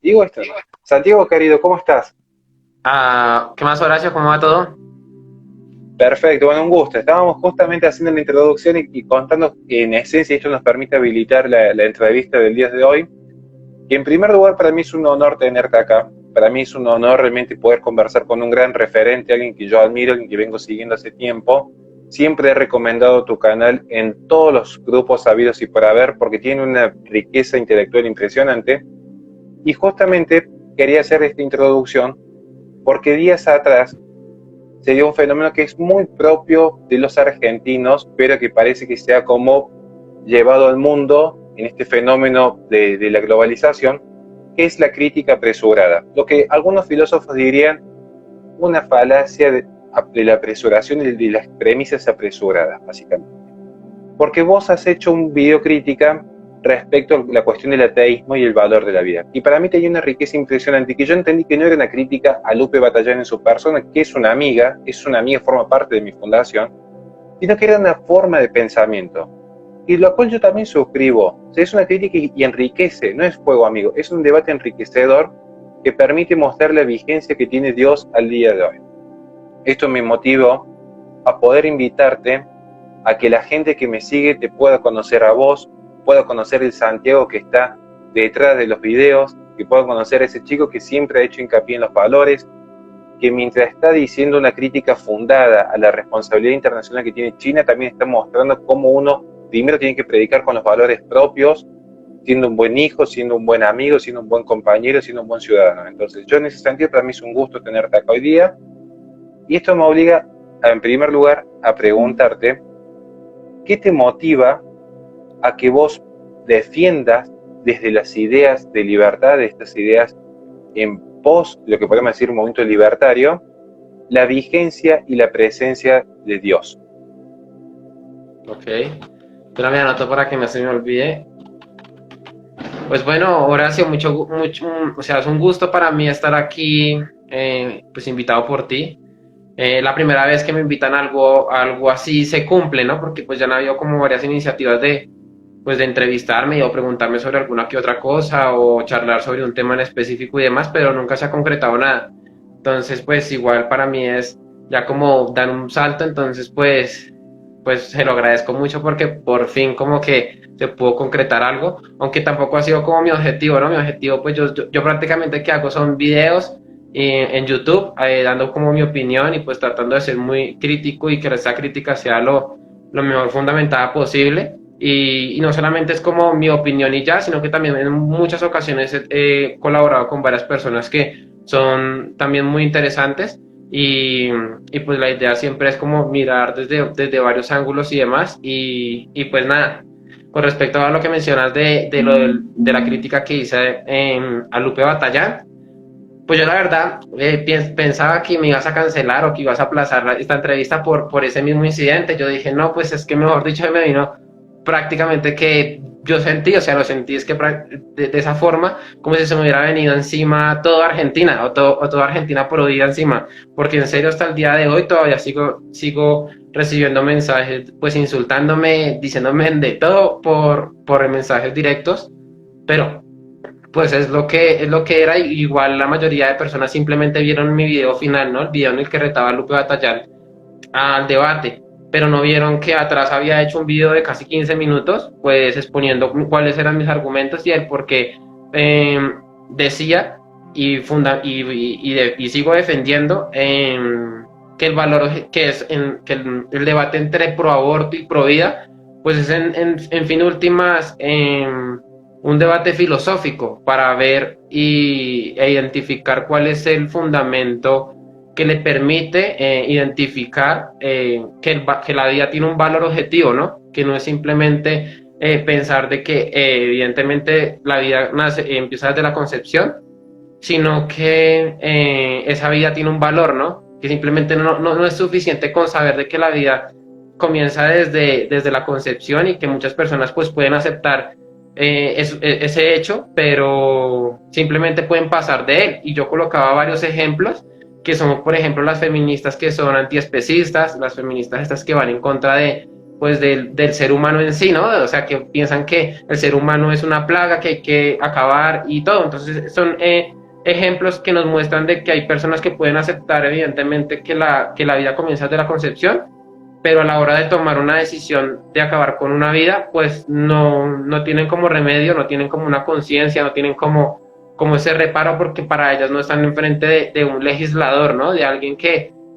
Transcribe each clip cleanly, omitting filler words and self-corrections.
Digo esto. Santiago, querido, ¿cómo estás? ¿Qué más, Horacio? ¿Cómo va todo? Perfecto, bueno, un gusto. Estábamos justamente haciendo la introducción y contando que en esencia esto nos permite habilitar la entrevista del día de hoy. Y en primer lugar, para mí es un honor tenerte acá. Para mí es un honor realmente poder conversar con un gran referente, alguien que yo admiro, alguien que vengo siguiendo hace tiempo. Siempre he recomendado tu canal en todos los grupos sabidos y por haber, porque tiene una riqueza intelectual impresionante. Y justamente quería hacer esta introducción porque días atrás se dio un fenómeno que es muy propio de los argentinos, pero que parece que se ha como llevado al mundo en este fenómeno de la globalización, que es la crítica apresurada. Lo que algunos filósofos dirían una falacia de la apresuración y de las premisas apresuradas, básicamente. Porque vos has hecho un video crítica respecto a la cuestión del ateísmo y el valor de la vida. Y para mí tenía una riqueza impresionante, que yo entendí que no era una crítica a Lupe Batallán en su persona, que es una amiga, forma parte de mi fundación, sino que era una forma de pensamiento. Y lo cual yo también suscribo. O sea, es una crítica y enriquece, no es fuego amigo, es un debate enriquecedor que permite mostrar la vigencia que tiene Dios al día de hoy. Esto me motivó a poder invitarte a que la gente que me sigue te pueda conocer a vos, pueda conocer el Santiago que está detrás de los videos, que pueda conocer a ese chico que siempre ha hecho hincapié en los valores, que mientras está diciendo una crítica fundada a la responsabilidad internacional que tiene China, también está mostrando cómo uno primero tiene que predicar con los valores propios, siendo un buen hijo, siendo un buen amigo, siendo un buen compañero, siendo un buen ciudadano. Entonces, yo en ese sentido, para mí es un gusto tenerte acá hoy día, y esto me obliga, en primer lugar, a preguntarte, ¿qué te motiva a que vos defiendas desde las ideas de libertad, de estas ideas en pos de lo que podemos decir un movimiento libertario, la vigencia y la presencia de Dios? Ok. Pero me anoto para que no se me olvide. Pues bueno, Horacio, o sea, es un gusto para mí estar aquí, pues invitado por ti. La primera vez que me invitan a algo así se cumple, ¿no? Porque pues ya han habido como varias iniciativas pues de entrevistarme o preguntarme sobre alguna que otra cosa o charlar sobre un tema en específico y demás, pero nunca se ha concretado nada. Entonces, pues igual para mí es ya como dar un salto, entonces pues se lo agradezco mucho porque por fin como que se pudo concretar algo, aunque tampoco ha sido como mi objetivo, ¿no? Mi objetivo, pues yo prácticamente que hago son videos en YouTube, dando como mi opinión y pues tratando de ser muy crítico y que esa crítica sea lo mejor fundamentada posible. Y no solamente es como mi opinión y ya, sino que también en muchas ocasiones he colaborado con varias personas que son también muy interesantes y pues la idea siempre es como mirar desde varios ángulos y demás. Y pues nada, con respecto a lo que mencionas de la crítica que hice a Lupe Batallán, pues yo la verdad pensaba que me ibas a cancelar o que ibas a aplazar esta entrevista por ese mismo incidente. Yo dije, no, pues es que mejor dicho me vino prácticamente que yo sentí, o sea, lo sentí es que de esa forma, como si se me hubiera venido encima toda Argentina o toda Argentina por vida encima, porque en serio hasta el día de hoy todavía sigo recibiendo mensajes, pues insultándome, diciéndome de todo por mensajes directos, pero pues es lo que era, y igual la mayoría de personas simplemente vieron mi video final, ¿no? El video en el que retaba a Lupe Batallán al debate, pero no vieron que atrás había hecho un video de casi 15 minutos, pues exponiendo cuáles eran mis argumentos y el por qué decía y sigo defendiendo que el valor que es que el debate entre pro aborto y pro vida, pues es en fin últimas un debate filosófico para ver e identificar cuál es el fundamento que le permite identificar que la vida tiene un valor objetivo, ¿no? Que no es simplemente pensar de que evidentemente la vida empieza desde la concepción, sino que esa vida tiene un valor, ¿no? Que simplemente no es suficiente con saber de que la vida comienza desde la concepción y que muchas personas pues pueden aceptar ese hecho, pero simplemente pueden pasar de él. Y yo colocaba varios ejemplos que son, por ejemplo, las feministas que son antiespecistas, las feministas estas que van en contra pues del ser humano en sí, ¿no? O sea, que piensan que el ser humano es una plaga que hay que acabar y todo. Entonces son ejemplos que nos muestran de que hay personas que pueden aceptar evidentemente que la vida comienza desde la concepción, pero a la hora de tomar una decisión de acabar con una vida, pues no tienen como remedio, no tienen como una conciencia, no tienen como ese reparo, porque para ellas no están enfrente de un legislador, ¿no? De alguien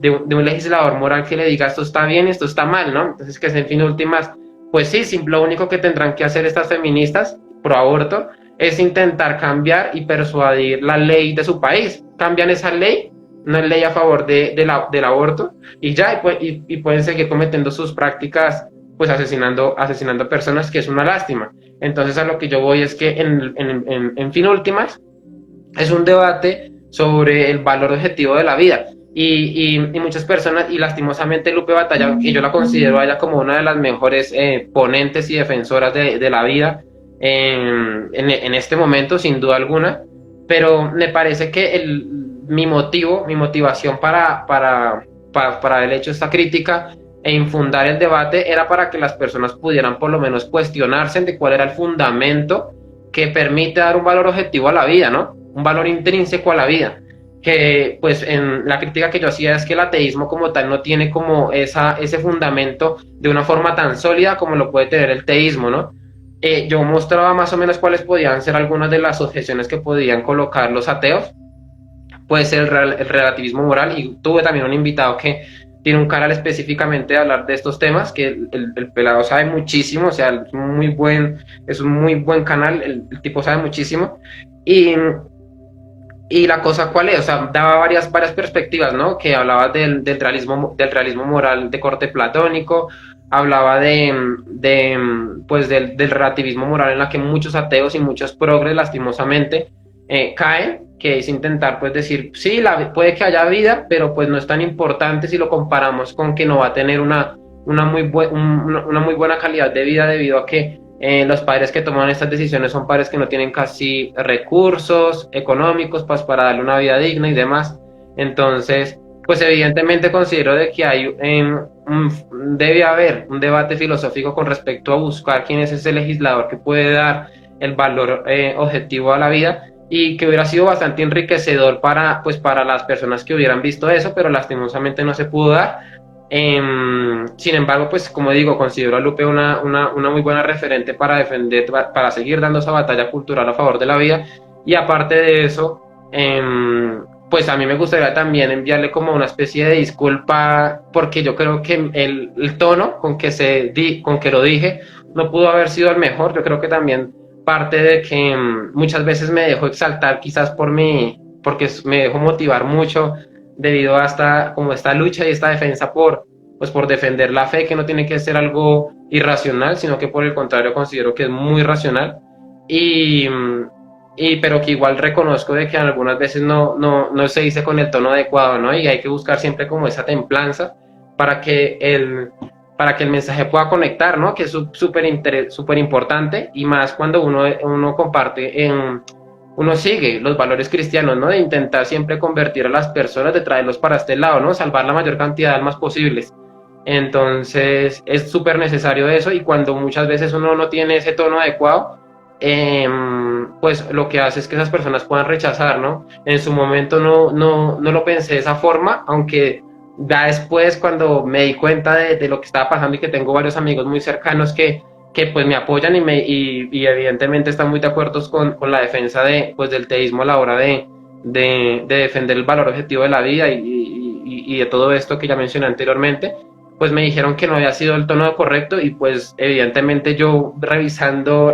de un legislador moral que le diga esto está bien y esto está mal, ¿no? Entonces, que en fin últimas, pues sí, lo único que tendrán que hacer estas feministas pro aborto es intentar cambiar y persuadir la ley de su país. Cambian esa ley, una ley a favor del aborto, y ya, y pueden seguir cometiendo sus prácticas, pues asesinando personas, que es una lástima. Entonces, a lo que yo voy es que en fin últimas, es un debate sobre el valor objetivo de la vida. Y muchas personas, y lastimosamente Lupe Batalla, que yo la considero a ella como una de las mejores ponentes y defensoras de la vida en este momento, sin duda alguna, pero me parece que mi motivación para haber hecho esta crítica e infundar el debate era para que las personas pudieran por lo menos cuestionarse de cuál era el fundamento que permite dar un valor objetivo a la vida, ¿no? Un valor intrínseco a la vida. Que pues en la crítica que yo hacía es que el ateísmo como tal no tiene como ese fundamento de una forma tan sólida como lo puede tener el teísmo, ¿no? Yo mostraba más o menos cuáles podían ser algunas de las objeciones que podían colocar los ateos. Puede ser el relativismo moral, y tuve también un invitado que tiene un canal específicamente de hablar de estos temas, que el pelado sabe muchísimo, o sea, es un muy buen canal, el tipo sabe muchísimo, y la cosa cuál es, o sea, daba varias perspectivas, ¿no? Que hablaba del realismo moral de corte platónico, hablaba pues del relativismo moral en la que muchos ateos y muchos progres lastimosamente caen, que es intentar pues decir, sí, puede que haya vida, pero pues no es tan importante si lo comparamos con que no va a tener una muy buena calidad de vida, debido a que los padres que toman estas decisiones son padres que no tienen casi recursos económicos pues, para darle una vida digna y demás. Entonces, pues evidentemente considero de que debe haber un debate filosófico con respecto a buscar quién es ese legislador que puede dar el valor objetivo a la vida, y que hubiera sido bastante enriquecedor para las personas que hubieran visto eso, pero lastimosamente no se pudo dar. Sin embargo, pues como digo, considero a Lupe una muy buena referente para defender, para seguir dando esa batalla cultural a favor de la vida. Y aparte de eso, pues a mí me gustaría también enviarle como una especie de disculpa, porque yo creo que el tono con que lo dije no pudo haber sido el mejor. Yo creo que también parte de que muchas veces me dejo exaltar quizás porque me dejo motivar mucho debido a esta lucha y esta defensa por defender la fe, que no tiene que ser algo irracional, sino que por el contrario considero que es muy racional, pero que igual reconozco de que algunas veces no se dice con el tono adecuado, ¿no? Y hay que buscar siempre como esa templanza para que el mensaje pueda conectar, ¿no? Que es súper importante, y más cuando uno comparte uno sigue los valores cristianos, ¿no? De intentar siempre convertir a las personas, de traerlos para este lado, ¿no? Salvar la mayor cantidad de almas posibles. Entonces, es súper necesario eso, y cuando muchas veces uno no tiene ese tono adecuado, pues lo que hace es que esas personas puedan rechazar, ¿no? En su momento no lo pensé de esa forma, aunque ya después, cuando me di cuenta de lo que estaba pasando, y que tengo varios amigos muy cercanos que pues me apoyan y evidentemente están muy de acuerdo con la defensa del teísmo a la hora de defender el valor objetivo de la vida y de todo esto que ya mencioné anteriormente, pues me dijeron que no había sido el tono correcto, y pues evidentemente yo revisando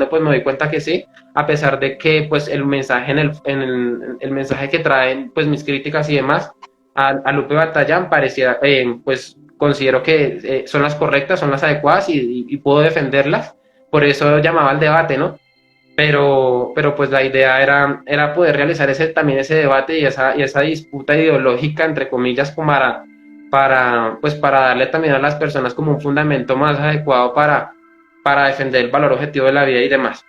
pues me doy cuenta que sí, a pesar de que pues el mensaje el mensaje que traen pues mis críticas y demás a Lupe Batallán parecía pues considero que son las correctas, son las adecuadas, y puedo defenderlas. Por eso llamaba al debate, ¿no? Pero pues la idea era poder realizar también ese debate y esa disputa ideológica, entre comillas, como para darle también a las personas como un fundamento más adecuado para defender el valor objetivo de la vida y demás.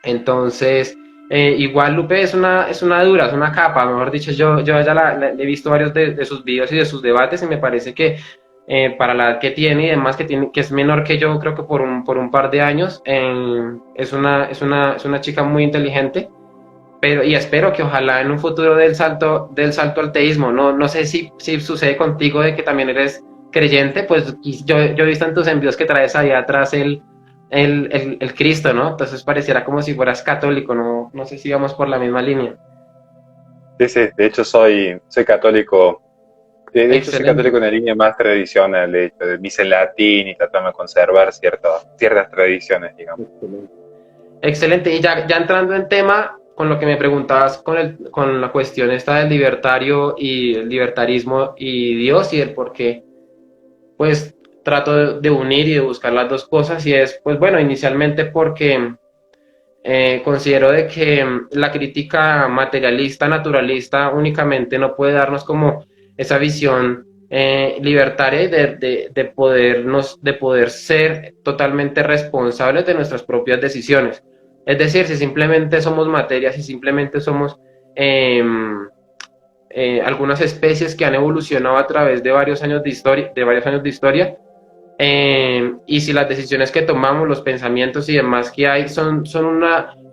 Entonces, igual Lupe es una dura, es una capa, mejor dicho. Yo ya le he visto varios de sus videos y de sus debates, y me parece que para la edad que tiene y demás, que es menor que yo, creo que por un par de años. Es una chica muy inteligente, pero y espero que ojalá en un futuro del salto al teísmo. No sé si sucede contigo de que también eres creyente, pues y yo he visto en tus envíos que traes ahí atrás el Cristo, ¿no? Entonces pareciera como si fueras católico, no sé si vamos por la misma línea. Sí, sí, de hecho soy católico. De hecho, soy Excelente, católico en la línea más tradicional, de hecho, de misa en latín y tratando de conservar ciertas tradiciones, digamos. excelente. Excelente. Y ya entrando en tema con lo que me preguntabas con la cuestión esta del libertario y el libertarismo y Dios y el por qué, pues trato de unir y de buscar las dos cosas y es, pues bueno, inicialmente porque considero de que la crítica materialista, naturalista, únicamente no puede darnos como esa visión libertaria de poder ser totalmente responsables de nuestras propias decisiones. Es decir, si simplemente somos materia, si simplemente somos eh, algunas especies que han evolucionado a través de varios años de historia, y si las decisiones que tomamos, los pensamientos y demás que hay son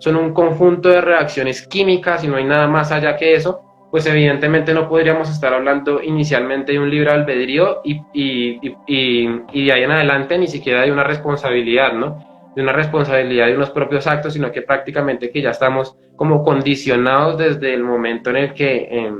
un conjunto de reacciones químicas y no hay nada más allá que eso, pues evidentemente no podríamos estar hablando inicialmente de un libre albedrío y de ahí en adelante ni siquiera de una responsabilidad, ¿no? De una responsabilidad de unos propios actos, sino que prácticamente que ya estamos como condicionados desde el momento en el que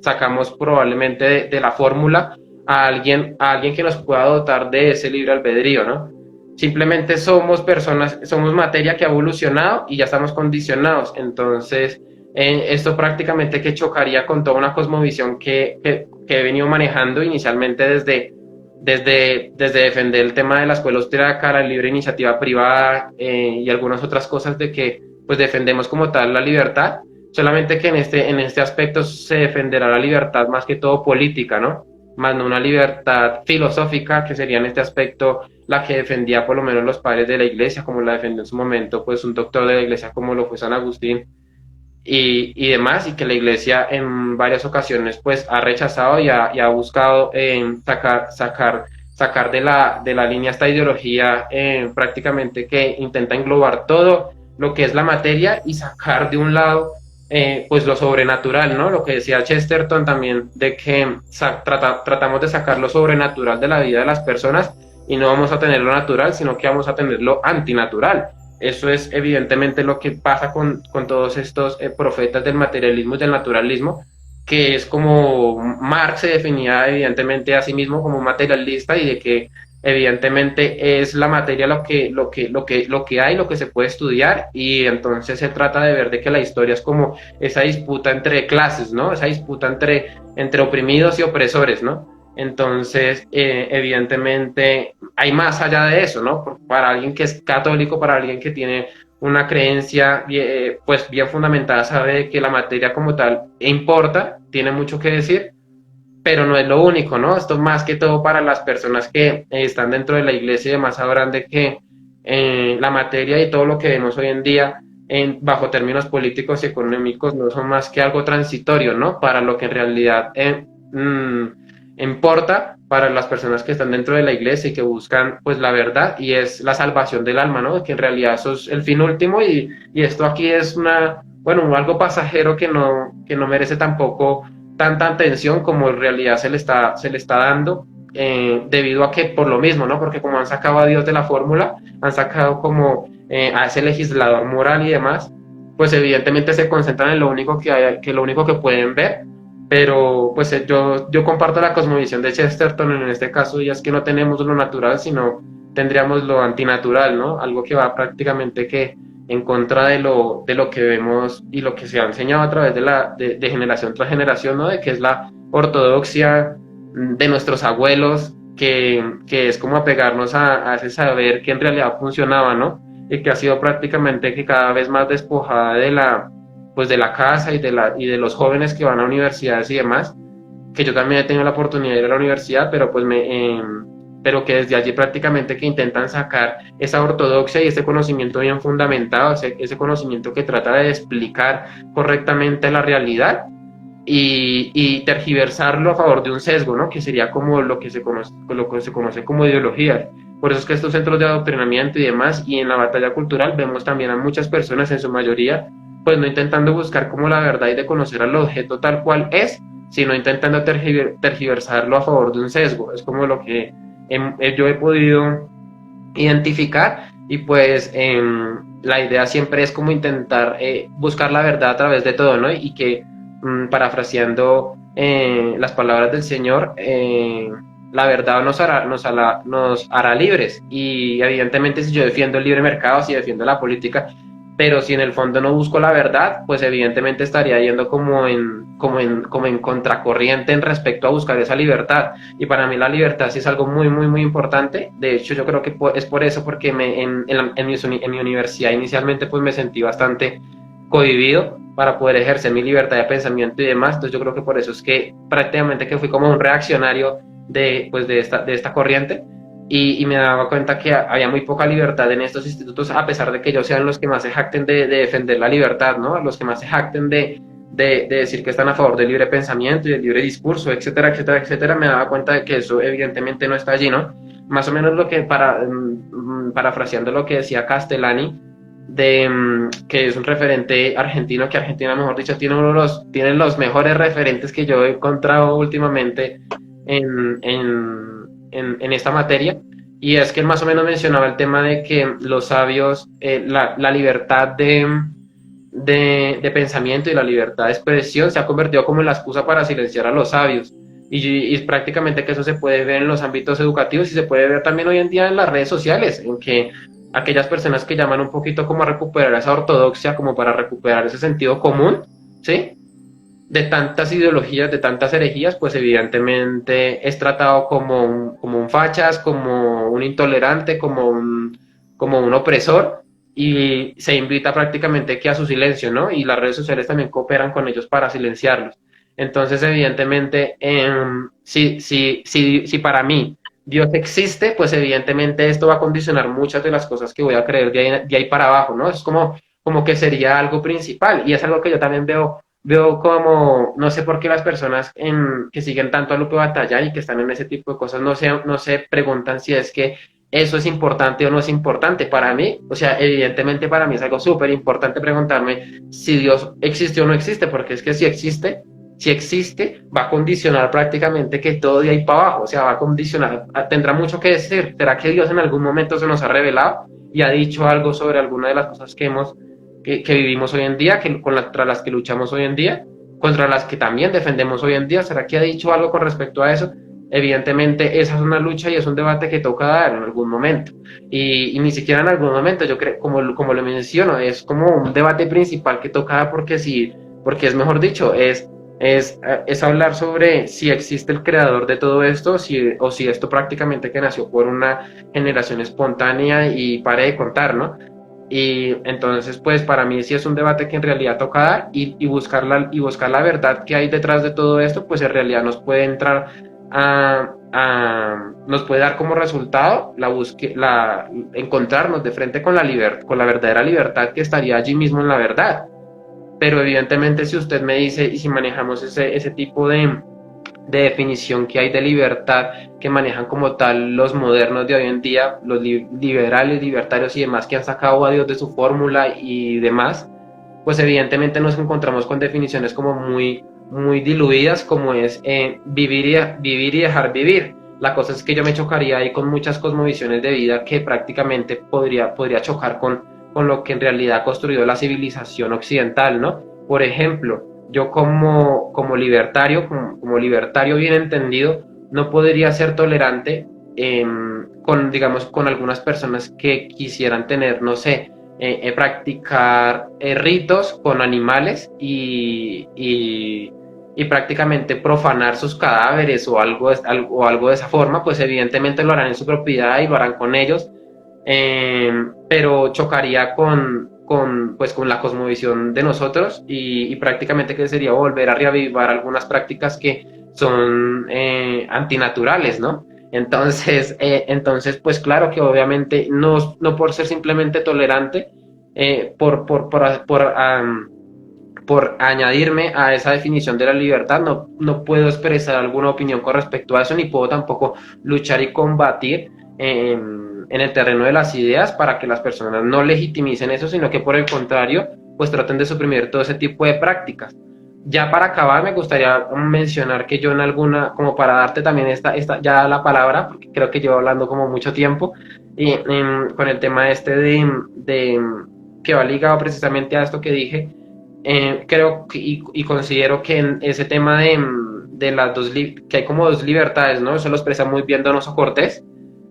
sacamos probablemente de la fórmula a alguien que nos pueda dotar de ese libre albedrío, ¿no? Simplemente somos personas, somos materia que ha evolucionado y ya estamos condicionados. Entonces, esto prácticamente que chocaría con toda una cosmovisión que he venido manejando inicialmente desde defender el tema de la escuela austríaca, la libre iniciativa privada y algunas otras cosas de que pues defendemos como tal la libertad, solamente que en este aspecto se defenderá la libertad más que todo política, ¿no? Más no una libertad filosófica, que sería en este aspecto la que defendía por lo menos los padres de la iglesia, como la defendió en su momento pues un doctor de la iglesia como lo fue San Agustín y demás, y que la iglesia en varias ocasiones pues ha rechazado y ha buscado sacar de la línea esta ideología prácticamente que intenta englobar todo lo que es la materia y sacar de un lado pues lo sobrenatural, ¿no? Lo que decía Chesterton también, de que tratamos de sacar lo sobrenatural de la vida de las personas y no vamos a tener lo natural, sino que vamos a tener lo antinatural. Eso es evidentemente lo que pasa con todos estos profetas del materialismo y del naturalismo, que es como Marx se definía evidentemente a sí mismo como un materialista y de que evidentemente es la materia lo que hay, lo que se puede estudiar y entonces se trata de ver de que la historia es como esa disputa entre clases, ¿no? Esa disputa entre oprimidos y opresores, ¿no? Entonces, evidentemente, hay más allá de eso, ¿no? Para alguien que es católico, para alguien que tiene una creencia pues bien fundamentada, sabe que la materia como tal importa, tiene mucho que decir, pero no es lo único, ¿no? Esto más que todo para las personas que están dentro de la iglesia y demás sabrán de que la materia y todo lo que vemos hoy en día bajo términos políticos y económicos no son más que algo transitorio, ¿no? Para lo que en realidad importa para las personas que están dentro de la iglesia y que buscan pues la verdad y es la salvación del alma, ¿no? Que en realidad eso es el fin último y esto aquí es bueno, algo pasajero que no merece tampoco tanta atención como en realidad se le está dando, debido a que por lo mismo, ¿no? Porque como han sacado a Dios de la fórmula, han sacado como a ese legislador moral y demás, pues evidentemente se concentran en lo único que hay, que lo único que pueden ver, pero pues yo comparto la cosmovisión de Chesterton en este caso, y es que no tenemos lo natural, sino tendríamos lo antinatural, ¿no? Algo que va prácticamente que en contra de lo que vemos y lo que se ha enseñado a través de generación tras generación, ¿no? De que es la ortodoxia de nuestros abuelos, que es como apegarnos a ese saber que en realidad funcionaba, ¿no? Y que ha sido prácticamente que cada vez más despojada pues de la casa y de los jóvenes que van a universidades y demás, que yo también he tenido la oportunidad de ir a la universidad, pero pero que desde allí prácticamente que intentan sacar esa ortodoxia y ese conocimiento bien fundamentado, ese conocimiento que trata de explicar correctamente la realidad y tergiversarlo a favor de un sesgo, ¿no? Que sería como lo que se conoce como ideología. Por eso es que estos centros de adoctrinamiento y demás, y en la batalla cultural vemos también a muchas personas, en su mayoría, pues no intentando buscar como la verdad y de conocer al objeto tal cual es, sino intentando tergiversarlo a favor de un sesgo. Es como lo que yo he podido identificar y pues la idea siempre es como intentar buscar la verdad a través de todo, ¿no? Y que parafraseando las palabras del Señor, la verdad nos hará libres y evidentemente si yo defiendo el libre mercado, si defiendo la política, pero si en el fondo no busco la verdad, pues evidentemente estaría yendo como en contracorriente en respecto a buscar esa libertad. Y para mí la libertad sí es algo muy, muy, muy importante. De hecho, yo creo que es por eso, porque en mi universidad inicialmente pues me sentí bastante cohibido para poder ejercer mi libertad de pensamiento y demás. Entonces yo creo que por eso es que prácticamente que fui como un reaccionario de esta corriente y me daba cuenta que había muy poca libertad en estos institutos, a pesar de que ellos sean los que más se jacten de defender la libertad, ¿no? Los que más se jacten de decir que están a favor del libre pensamiento y del libre discurso, etcétera, etcétera, etcétera, me daba cuenta de que eso evidentemente no está allí, ¿no? Más o menos lo que, parafraseando lo que decía Castellani, que es un referente argentino, que Argentina, mejor dicho, tiene los mejores referentes que yo he encontrado últimamente en esta materia, y es que él más o menos mencionaba el tema de que los sabios, la libertad de pensamiento y la libertad de expresión se ha convertido como en la excusa para silenciar a los sabios. Y prácticamente que eso se puede ver en los ámbitos educativos y se puede ver también hoy en día en las redes sociales, en que aquellas personas que llaman un poquito como a recuperar esa ortodoxia, como para recuperar ese sentido común, ¿sí? De tantas ideologías, de tantas herejías, pues evidentemente es tratado como un fachas, como un intolerante, como un opresor, y se invita prácticamente que a su silencio, ¿no? Y las redes sociales también cooperan con ellos para silenciarlos. Entonces, evidentemente, si para mí Dios existe, pues evidentemente esto va a condicionar muchas de las cosas que voy a creer de ahí para abajo, ¿no? Es como que sería algo principal, y es algo que yo también veo como, no sé por qué las personas que siguen tanto a Lupe Batalla y que están en ese tipo de cosas no se preguntan si es que eso es importante o no es importante para mí. O sea, evidentemente para mí es algo súper importante preguntarme si Dios existe o no existe, porque es que si existe, va a condicionar prácticamente que todo de ahí para abajo, o sea, va a condicionar, tendrá mucho que decir. ¿Será que Dios en algún momento se nos ha revelado y ha dicho algo sobre alguna de las cosas que vivimos hoy en día, contra las que luchamos hoy en día, contra las que también defendemos hoy en día? ¿Será que ha dicho algo con respecto a eso? Evidentemente esa es una lucha y es un debate que toca dar en algún momento, y ni siquiera en algún momento, yo creo, como lo menciono, es como un debate principal que toca dar, porque es mejor dicho, es hablar sobre si existe el creador de todo esto, o si esto prácticamente que nació por una generación espontánea y pare de contar, ¿no? Y entonces, pues para mí sí es un debate que en realidad toca dar, y buscar la verdad que hay detrás de todo esto, pues en realidad nos puede entrar nos puede dar como resultado encontrarnos de frente con con la verdadera libertad que estaría allí mismo en la verdad. Pero evidentemente si usted me dice, y si manejamos ese tipo de definición que hay de libertad, que manejan como tal los modernos de hoy en día, los liberales, libertarios y demás, que han sacado a Dios de su fórmula y demás, pues evidentemente nos encontramos con definiciones como muy, muy diluidas, como es vivir y dejar vivir. La cosa es que yo me chocaría ahí con muchas cosmovisiones de vida que prácticamente podría chocar con lo que en realidad ha construido la civilización occidental, ¿no? Por ejemplo, yo como libertario, como libertario bien entendido, no podría ser tolerante digamos, con algunas personas que quisieran tener, no sé, practicar ritos con animales y prácticamente profanar sus cadáveres o algo de esa forma. Pues evidentemente lo harán en su propiedad y lo harán con ellos, pero chocaría pues, con la cosmovisión de nosotros, y prácticamente que sería volver a reavivar algunas prácticas que son antinaturales, ¿no? Entonces, pues claro que obviamente no por ser simplemente tolerante, por por añadirme a esa definición de la libertad, no puedo expresar alguna opinión con respecto a eso, ni puedo tampoco luchar y combatir en el terreno de las ideas para que las personas no legitimicen eso, sino que por el contrario, pues traten de suprimir todo ese tipo de prácticas. Ya para acabar, me gustaría mencionar que yo en alguna, como para darte también ya la palabra, porque creo que llevo hablando como mucho tiempo, y con el tema este que va ligado precisamente a esto que dije, creo y considero que en ese tema de las que hay como dos libertades, ¿no? Eso lo expresa muy bien Donoso Cortés,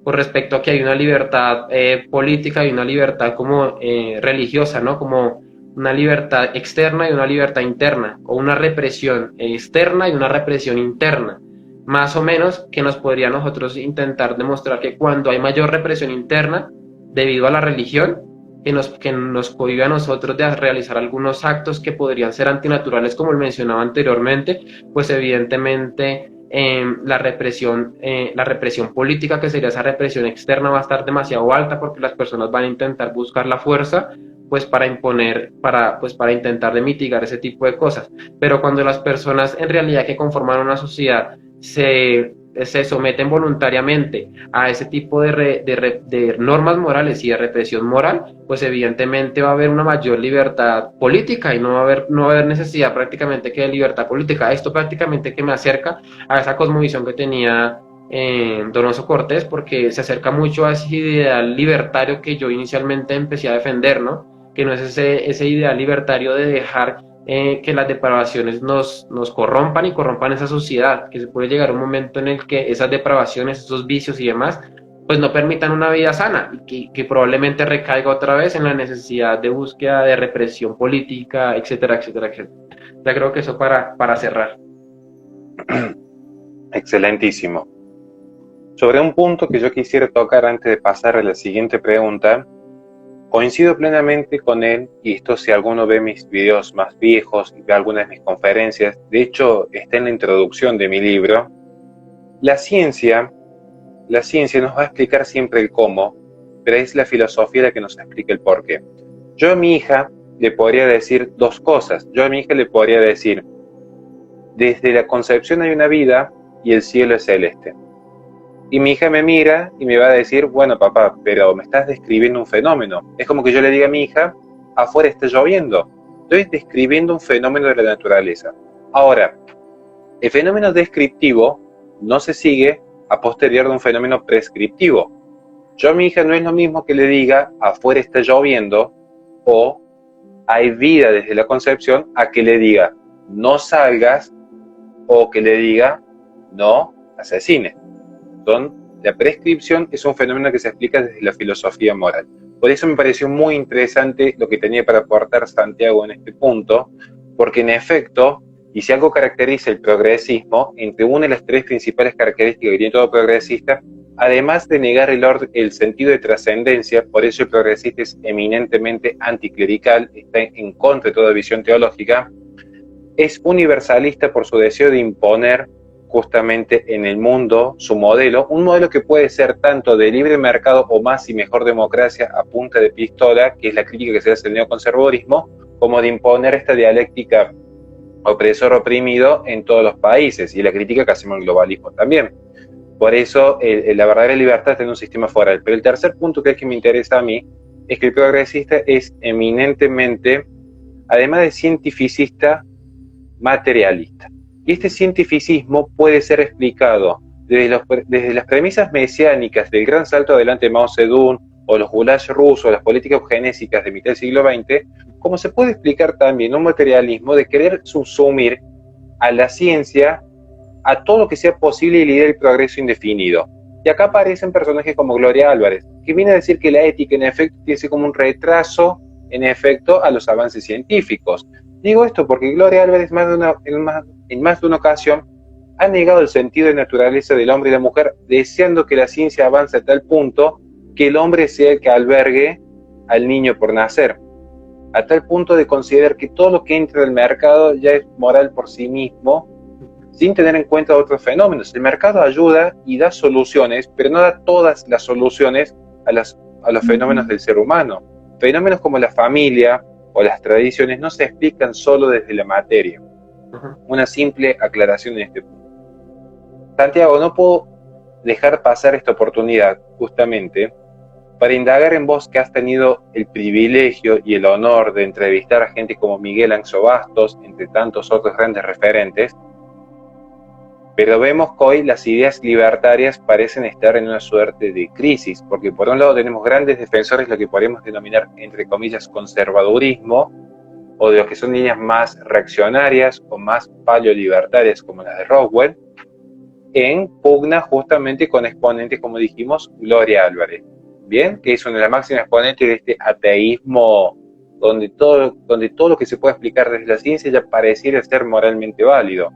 con respecto a que hay una libertad política y una libertad como religiosa, ¿no? Como una libertad externa y una libertad interna, o una represión externa y una represión interna. Más o menos que nos podría nosotros intentar demostrar que cuando hay mayor represión interna debido a la religión, que nos cohíbe a nosotros de realizar algunos actos que podrían ser antinaturales, como mencionaba anteriormente, pues evidentemente la represión política, que sería esa represión externa, va a estar demasiado alta porque las personas van a intentar buscar la fuerza pues para imponer, para intentar de mitigar ese tipo de cosas. Pero cuando las personas en realidad que conforman una sociedad se someten voluntariamente a ese tipo de normas morales y de represión moral, pues evidentemente va a haber una mayor libertad política y no va a haber necesidad prácticamente que de libertad política. Esto prácticamente que me acerca a esa cosmovisión que tenía Donoso Cortés, porque se acerca mucho a ese ideal libertario que yo inicialmente empecé a defender, ¿no? Que no es ese ideal libertario de dejar que las depravaciones nos corrompan y corrompan esa sociedad, que se puede llegar a un momento en el que esas depravaciones, esos vicios y demás, pues no permitan una vida sana y que probablemente recaiga otra vez en la necesidad de búsqueda de represión política, etcétera, etcétera, etcétera. Ya creo que eso para cerrar. Excelentísimo. Sobre un punto que yo quisiera tocar antes de pasar a la siguiente pregunta, coincido plenamente con él, y esto si alguno ve mis videos más viejos y ve algunas de mis conferencias, de hecho está en la introducción de mi libro, la ciencia nos va a explicar siempre el cómo, pero es la filosofía la que nos explica el por qué. Yo a mi hija le podría decir dos cosas. Yo a mi hija le podría decir, desde la concepción hay una vida y el cielo es celeste. Y mi hija me mira y me va a decir, bueno papá, pero me estás describiendo un fenómeno. Es como que yo le diga a mi hija, afuera está lloviendo. Estoy describiendo un fenómeno de la naturaleza. Ahora, el fenómeno descriptivo no se sigue a posterior de un fenómeno prescriptivo. Yo a mi hija no es lo mismo que le diga, afuera está lloviendo, o hay vida desde la concepción, a que le diga, no salgas, o que le diga, no asesines. La prescripción es un fenómeno que se explica desde la filosofía moral. Por eso me pareció muy interesante lo que tenía para aportar Santiago en este punto, porque en efecto, y si algo caracteriza el progresismo, entre una de las tres principales características que tiene todo progresista, además de negar el sentido de trascendencia, por eso el progresista es eminentemente anticlerical, está en contra de toda visión teológica, es universalista por su deseo de imponer justamente en el mundo su modelo, un modelo que puede ser tanto de libre mercado o más y mejor democracia a punta de pistola, que es la crítica que se hace al neoconservadurismo, como de imponer esta dialéctica opresor-oprimido en todos los países, y la crítica que hacemos al globalismo también. Por eso la verdadera libertad está en un sistema foral. Pero el tercer punto que es que me interesa a mí es que el progresista es eminentemente, además de cientificista, materialista. Y este cientificismo puede ser explicado desde las premisas mesiánicas del gran salto adelante de Mao Zedong o los gulags rusos, las políticas eugenésicas de mitad del siglo XX, como se puede explicar también un materialismo de querer subsumir a la ciencia a todo lo que sea posible y liderar el progreso indefinido. Y acá aparecen personajes como Gloria Álvarez, que viene a decir que la ética en efecto tiene como un retraso en efecto a los avances científicos. Digo esto porque Gloria Álvarez en más de una ocasión ha negado el sentido de naturaleza del hombre y la mujer, deseando que la ciencia avance a tal punto que el hombre sea el que albergue al niño por nacer, a tal punto de considerar que todo lo que entra al mercado ya es moral por sí mismo, sin tener en cuenta otros fenómenos. El mercado ayuda y da soluciones, pero no da todas las soluciones a los fenómenos del ser humano. Fenómenos como la familia, o las tradiciones no se explican solo desde la materia. Una simple aclaración en este punto. Santiago, no puedo dejar pasar esta oportunidad, justamente, para indagar en vos, que has tenido el privilegio y el honor de entrevistar a gente como Miguel Anxo Bastos, entre tantos otros grandes referentes, pero vemos que hoy las ideas libertarias parecen estar en una suerte de crisis, porque por un lado tenemos grandes defensores, lo que podemos denominar, entre comillas, conservadurismo, o de los que son líneas más reaccionarias o más paleolibertarias, como las de Roswell, en pugna justamente con exponentes, como dijimos, Gloria Álvarez, ¿bien? Que es una de las máximas exponentes de este ateísmo donde todo lo que se puede explicar desde la ciencia ya pareciera ser moralmente válido.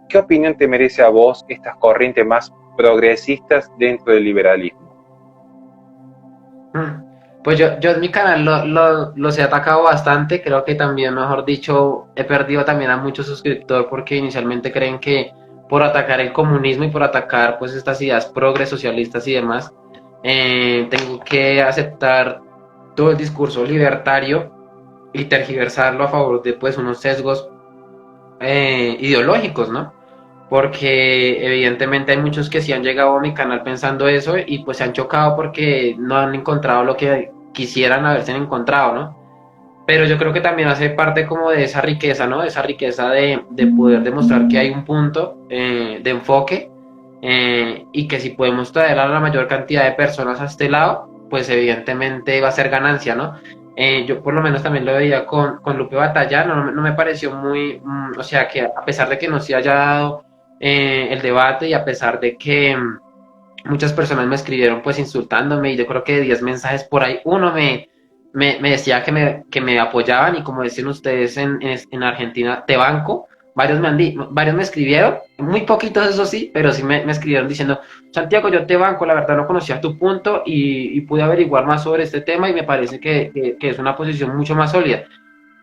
¿Qué opinión te merece a vos estas corrientes más progresistas dentro del liberalismo? Pues yo en mi canal los he atacado bastante, creo que también, mejor dicho, he perdido también a muchos suscriptores porque inicialmente creen que por atacar el comunismo y por atacar pues estas ideas progres socialistas y demás, tengo que aceptar todo el discurso libertario y tergiversarlo a favor de pues unos sesgos ideológicos, ¿no? Porque evidentemente hay muchos que sí han llegado a mi canal pensando eso y pues se han chocado porque no han encontrado lo que quisieran haberse encontrado, ¿no? Pero yo creo que también hace parte como de esa riqueza, ¿no? De esa riqueza de poder demostrar que hay un punto de enfoque y que si podemos traer a la mayor cantidad de personas a este lado, pues evidentemente va a ser ganancia, ¿no? Yo por lo menos también lo veía con Lupe Batalla, no me pareció muy, o sea, que a pesar de que no se haya dado el debate y a pesar de que muchas personas me escribieron pues insultándome y yo creo que de 10 mensajes por ahí, uno me decía que me apoyaban y como decían ustedes en Argentina, te banco. Varios me escribieron, muy poquitos eso sí, pero sí me escribieron diciendo, Santiago, yo te banco, la verdad no conocía tu punto y pude averiguar más sobre este tema y me parece que es una posición mucho más sólida.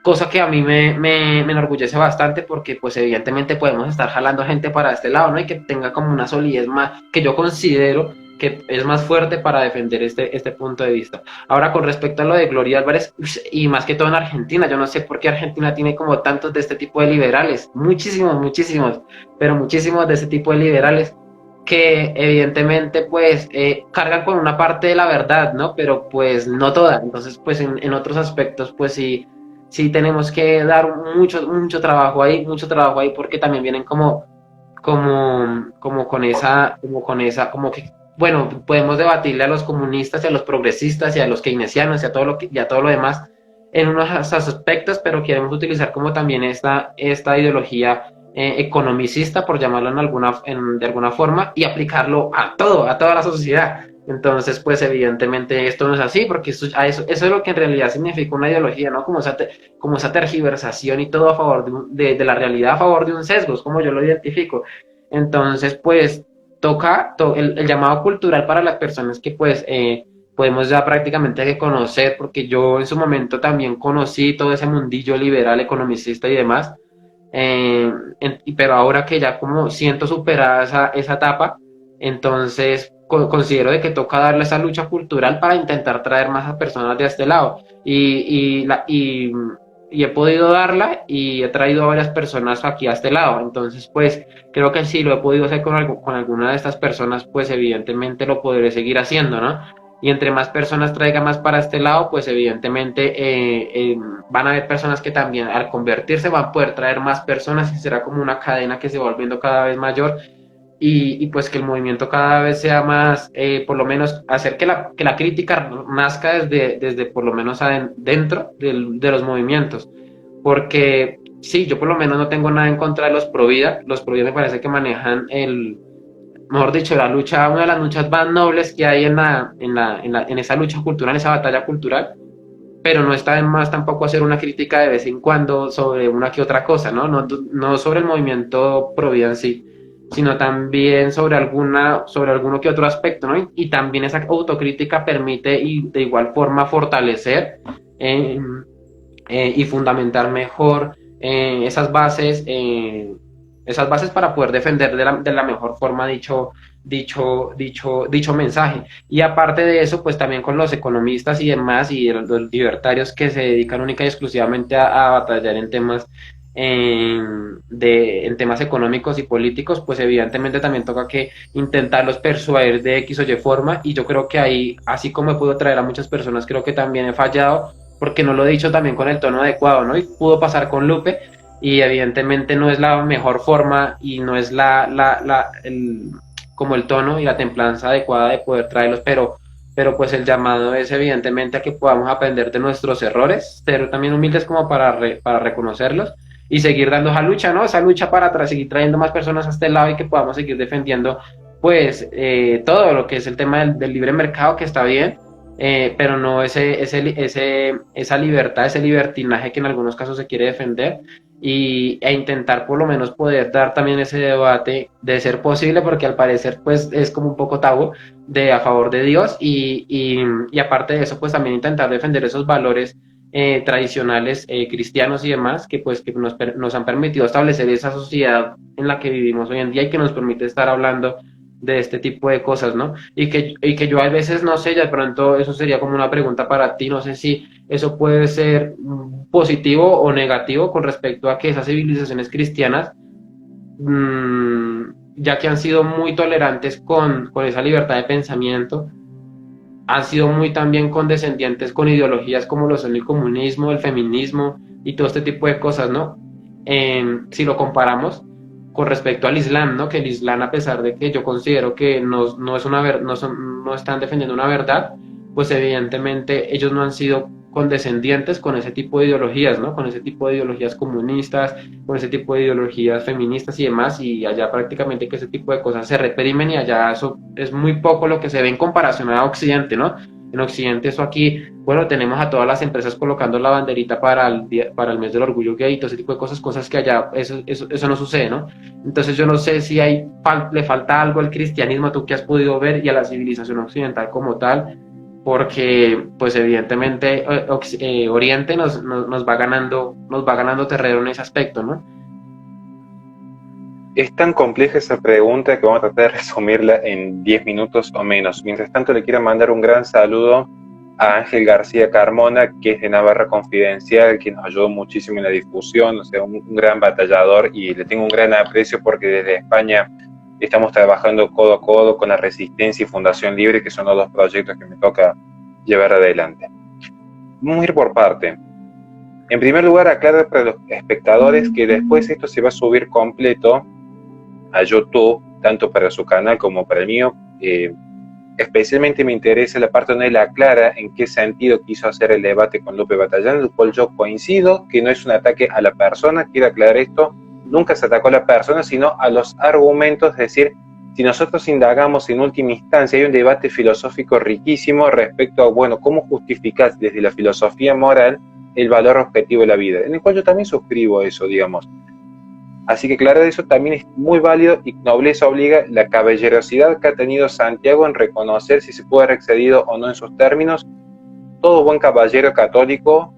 Cosa que a mí me enorgullece bastante porque pues evidentemente podemos estar jalando gente para este lado, ¿no? Y que tenga como una solidez más, que yo considero que es más fuerte para defender este punto de vista. Ahora con respecto a lo de Gloria Álvarez, y más que todo en Argentina, yo no sé por qué Argentina tiene como tantos de este tipo de liberales, muchísimos, pero muchísimos de este tipo de liberales que evidentemente pues cargan con una parte de la verdad, ¿no? Pero pues no toda, entonces pues en otros aspectos pues sí tenemos que dar mucho mucho trabajo ahí porque también vienen como que, bueno, podemos debatirle a los comunistas y a los progresistas y a los keynesianos y a todo lo demás en unos aspectos, pero queremos utilizar como también esta ideología economicista, por llamarlo de alguna forma, y aplicarlo a toda la sociedad. Entonces, pues evidentemente esto no es así, porque eso es lo que en realidad significa una ideología, ¿no? Como esa tergiversación y todo a favor de la realidad, a favor de un sesgo, es como yo lo identifico. Entonces, pues toca el llamado cultural para las personas que pues podemos ya prácticamente que conocer, porque yo en su momento también conocí todo ese mundillo liberal, economicista y demás, pero ahora que ya como siento superada esa etapa, entonces considero de que toca darle esa lucha cultural para intentar traer más a personas de este lado. Y he podido darla y he traído a varias personas aquí a este lado. Entonces, pues creo que si lo he podido hacer con alguna de estas personas, pues evidentemente lo podré seguir haciendo, ¿no? Y entre más personas traiga más para este lado, pues evidentemente van a haber personas que también al convertirse van a poder traer más personas y será como una cadena que se va volviendo cada vez mayor y pues que el movimiento cada vez sea más, por lo menos hacer que la crítica nazca desde por lo menos dentro de los movimientos. Porque sí, yo por lo menos no tengo nada en contra de los Provida. Los Provida me parece que manejan mejor dicho, una de las luchas más nobles que hay en esa lucha cultural, en esa batalla cultural, pero no está de más tampoco hacer una crítica de vez en cuando sobre una que otra cosa, ¿no? No sobre el movimiento Provida en sí, sino también sobre alguno que otro aspecto, ¿no? Y también esa autocrítica permite y de igual forma fortalecer y fundamentar mejor esas bases esas bases para poder defender de la mejor forma dicho mensaje. Y aparte de eso, pues también con los economistas y demás y los libertarios que se dedican única y exclusivamente a batallar en temas en temas económicos y políticos, pues evidentemente también toca que intentarlos persuadir de X o Y forma, y yo creo que ahí, así como he podido traer a muchas personas, creo que también he fallado, porque no lo he dicho también con el tono adecuado, ¿no? Y pudo pasar con Lupe, y evidentemente no es la mejor forma y no es como el tono y la templanza adecuada de poder traerlos, pero pues el llamado es evidentemente a que podamos aprender de nuestros errores, pero también humildes como para reconocerlos y seguir dando esa lucha, ¿no? Esa lucha para seguir trayendo más personas a este lado y que podamos seguir defendiendo, pues, todo lo que es el tema del libre mercado, que está bien, pero no esa libertad, ese libertinaje que en algunos casos se quiere defender, e intentar por lo menos poder dar también ese debate de ser posible, porque al parecer pues es como un poco tabú de a favor de Dios y aparte de eso pues también intentar defender esos valores tradicionales cristianos y demás que pues que nos han permitido establecer esa sociedad en la que vivimos hoy en día y que nos permite estar hablando de este tipo de cosas, ¿no? Y que yo a veces no sé, ya de pronto eso sería como una pregunta para ti, no sé si eso puede ser positivo o negativo con respecto a que esas civilizaciones cristianas, ya que han sido muy tolerantes con esa libertad de pensamiento, han sido muy también condescendientes con ideologías como lo son el comunismo, el feminismo y todo este tipo de cosas, ¿no? Si lo comparamos con respecto al Islam, ¿no? Que el Islam, a pesar de que yo considero que no es no están defendiendo una verdad, pues evidentemente ellos no han sido condescendientes con ese tipo de ideologías, ¿no? Con ese tipo de ideologías comunistas, con ese tipo de ideologías feministas y demás, y allá prácticamente que ese tipo de cosas se reprimen y allá eso es muy poco lo que se ve en comparación a Occidente, ¿no? En Occidente eso aquí, bueno, tenemos a todas las empresas colocando la banderita para el mes del orgullo gay y todo ese tipo de cosas, cosas que allá eso no sucede, ¿no? Entonces yo no sé si le falta algo al cristianismo, tú que has podido ver, y a la civilización occidental como tal, porque pues evidentemente Oriente nos va ganando terreno en ese aspecto, ¿no? Es tan compleja esa pregunta que vamos a tratar de resumirla en 10 minutos o menos. Mientras tanto, le quiero mandar un gran saludo a Ángel García Carmona, que es de Navarra Confidencial, que nos ayudó muchísimo en la difusión, o sea, un gran batallador, y le tengo un gran aprecio porque desde España estamos trabajando codo a codo con la Resistencia y Fundación Libre, que son los dos proyectos que me toca llevar adelante. Vamos a ir por parte. En primer lugar, aclarar para los espectadores que después esto se va a subir completo a YouTube, tanto para su canal como para el mío. Especialmente me interesa la parte donde él aclara en qué sentido quiso hacer el debate con Lupe Batallán, en el cual yo coincido que no es un ataque a la persona, quiero aclarar esto, nunca se atacó a la persona, sino a los argumentos, es decir, si nosotros indagamos en última instancia, hay un debate filosófico riquísimo respecto a, bueno, cómo justificar desde la filosofía moral el valor objetivo de la vida, en el cual yo también suscribo eso, digamos. Así que claro, eso también es muy válido y nobleza obliga la caballerosidad que ha tenido Santiago en reconocer si se puede haber excedido o no en sus términos. Todo buen caballero católico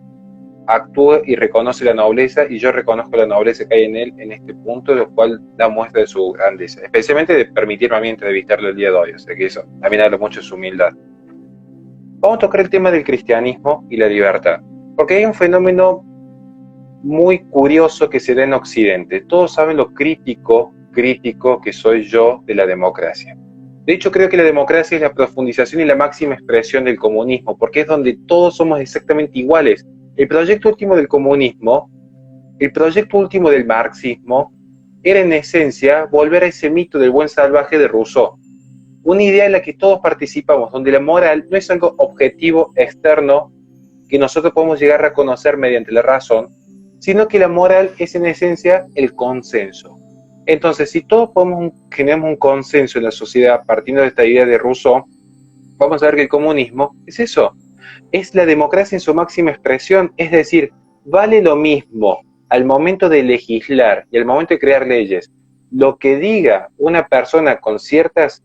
actúa y reconoce la nobleza, y yo reconozco la nobleza que hay en él en este punto, lo cual da muestra de su grandeza, especialmente de permitirme a mí entrevistarlo el día de hoy, o sea que eso también habla mucho de su humildad. Vamos a tocar el tema del cristianismo y la libertad, porque hay un fenómeno muy curioso que se da en Occidente. Todos saben lo crítico que soy yo de la democracia. De hecho, creo que la democracia es la profundización y la máxima expresión del comunismo, porque es donde todos somos exactamente iguales. El proyecto último del comunismo, el proyecto último del marxismo, era en esencia volver a ese mito del buen salvaje de Rousseau. Una idea en la que todos participamos, donde la moral no es algo objetivo, externo, que nosotros podemos llegar a reconocer mediante la razón, sino que la moral es en esencia el consenso. Entonces, si todos generamos un consenso en la sociedad partiendo de esta idea de Rousseau, vamos a ver que el comunismo es eso, es la democracia en su máxima expresión, es decir, vale lo mismo al momento de legislar y al momento de crear leyes, lo que diga una persona con ciertas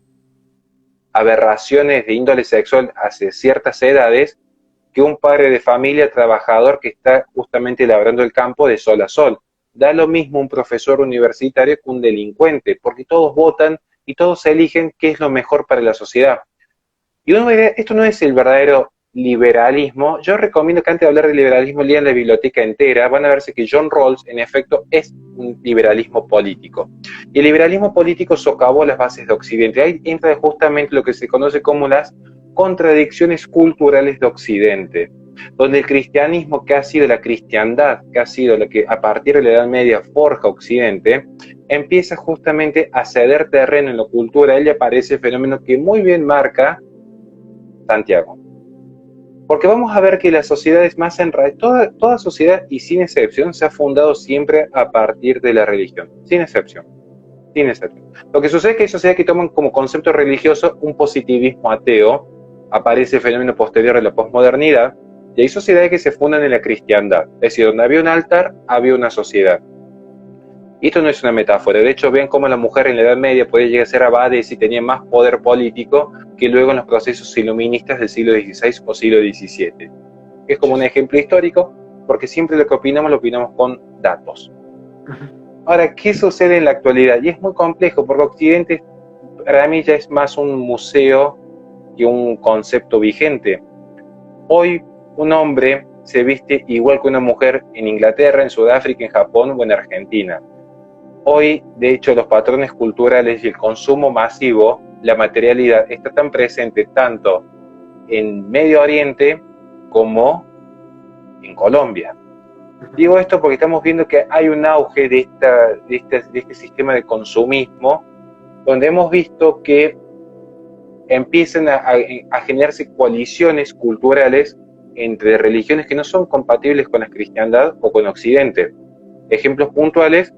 aberraciones de índole sexual hacia ciertas edades, que un padre de familia trabajador que está justamente labrando el campo de sol a sol. Da lo mismo un profesor universitario que un delincuente, porque todos votan y todos eligen qué es lo mejor para la sociedad. Y uno diría, esto no es el verdadero liberalismo. Yo recomiendo que antes de hablar de liberalismo lean la biblioteca entera. Van a verse que John Rawls, en efecto, es un liberalismo político. Y el liberalismo político socavó las bases de Occidente. Ahí entra justamente lo que se conoce como las contradicciones culturales de Occidente, donde el cristianismo, que ha sido la cristiandad, que ha sido la que a partir de la Edad Media forja Occidente, empieza justamente a ceder terreno en la cultura. Y aparece el fenómeno que muy bien marca Santiago. Porque vamos a ver que las sociedades más enraizadas, toda sociedad y sin excepción se ha fundado siempre a partir de la religión, sin excepción, sin excepción. Lo que sucede es que hay sociedades que toman como concepto religioso un positivismo ateo, aparece el fenómeno posterior de la posmodernidad, y hay sociedades que se fundan en la cristiandad, es decir, donde había un altar, había una sociedad. Y esto no es una metáfora, de hecho vean cómo la mujer en la Edad Media podía llegar a ser abades y tenía más poder político que luego en los procesos iluministas del siglo XVI o siglo XVII. Es como un ejemplo histórico, porque siempre lo que opinamos lo opinamos con datos. Ahora, ¿qué sucede en la actualidad? Y es muy complejo, porque Occidente para mí ya es más un museo que un concepto vigente. Hoy un hombre se viste igual que una mujer en Inglaterra, en Sudáfrica, en Japón o en Argentina. Hoy, de hecho, los patrones culturales y el consumo masivo, la materialidad, está tan presente tanto en Medio Oriente como en Colombia. Digo esto porque estamos viendo que hay un auge de este sistema de consumismo, donde hemos visto que empiezan a generarse coaliciones culturales entre religiones que no son compatibles con la cristiandad o con Occidente. Ejemplos puntuales: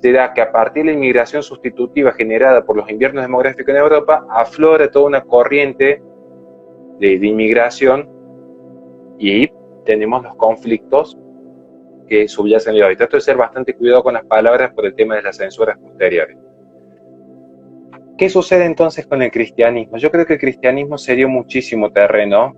se da que a partir de la inmigración sustitutiva generada por los inviernos demográficos en Europa, aflora toda una corriente de inmigración y ahí tenemos los conflictos que subyacen hoy. Trato de ser bastante cuidado con las palabras por el tema de las censuras posteriores. ¿Qué sucede entonces con el cristianismo? Yo creo que el cristianismo se dio muchísimo terreno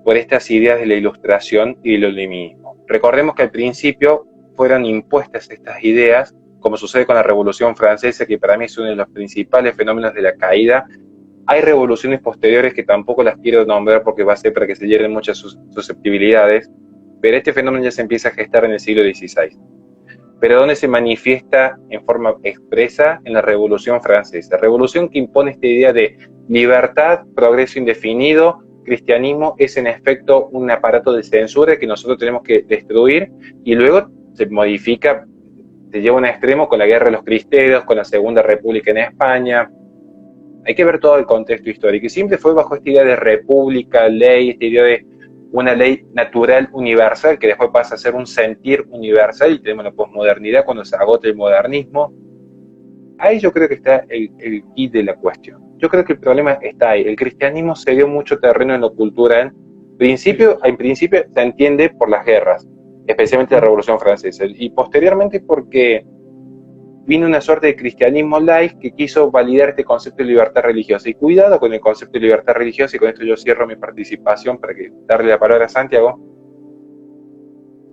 por estas ideas de la ilustración y del iluminismo. Recordemos que al principio fueron impuestas estas ideas, como sucede con la Revolución Francesa, que para mí es uno de los principales fenómenos de la caída. Hay revoluciones posteriores que tampoco las quiero nombrar porque va a ser para que se hierren muchas susceptibilidades, pero este fenómeno ya se empieza a gestar en el siglo XVI. Pero ¿dónde se manifiesta en forma expresa? En la Revolución Francesa. Revolución que impone esta idea de libertad, progreso indefinido. Cristianismo es en efecto un aparato de censura que nosotros tenemos que destruir, y luego se modifica, se lleva a un extremo con la Guerra de los Cristeros, con la Segunda República en España. Hay que ver todo el contexto histórico, y siempre fue bajo esta idea de república, ley, esta idea de una ley natural universal que después pasa a ser un sentir universal, y tenemos la posmodernidad cuando se agota el modernismo. Ahí yo creo que está el kit de la cuestión. Yo creo que el problema está ahí. El cristianismo se dio mucho terreno en lo cultural. En principio se entiende por las guerras, especialmente la Revolución Francesa, y posteriormente porque vino una suerte de cristianismo light que quiso validar este concepto de libertad religiosa. Y cuidado con el concepto de libertad religiosa, y con esto yo cierro mi participación para darle la palabra a Santiago,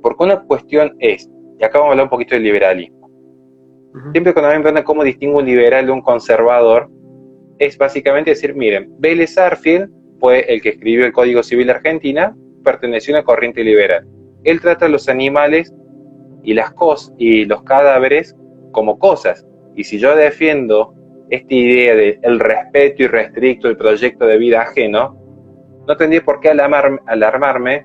porque una cuestión es, y acá vamos a hablar un poquito del liberalismo. Siempre cuando me preguntan cómo distingo un liberal de un conservador, es básicamente decir, miren, Vélez Sarsfield fue el que escribió el Código Civil Argentina, perteneció a una corriente liberal. Él trata a los animales y los cadáveres como cosas. Y si yo defiendo esta idea del respeto irrestricto del proyecto de vida ajeno, no tendría por qué alarmarme